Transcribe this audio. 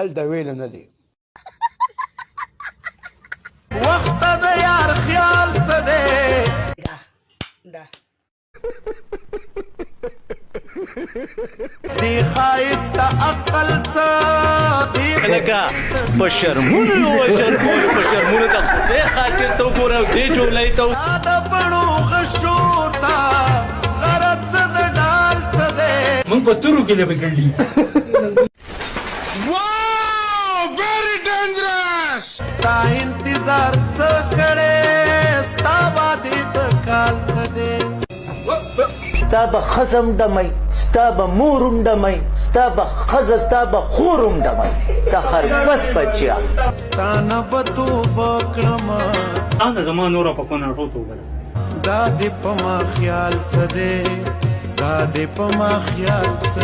هلته ویل نه دی وخت د یار خیال څه دی دی ښایسته عقل څه دی لکه په شرمونو د خدای خاطر ته وګوره او دې جملې ته د بڼو غشو ته غرض څه د ډال څه دی موږ په تورو کې نه بګړلي تا انتظار څه کړې ستا باندې د کال څه دی ستا به خزم ډمئ ستا به مورم ډمئ ستا به ښځه ستا به خورم ډمئ د هر بس بچیا ستا نه به توبه کړمه دا زما نوره په کونه ټوټو وګړه دا دې په ما خیال څه دی دا دې په ما خیال څه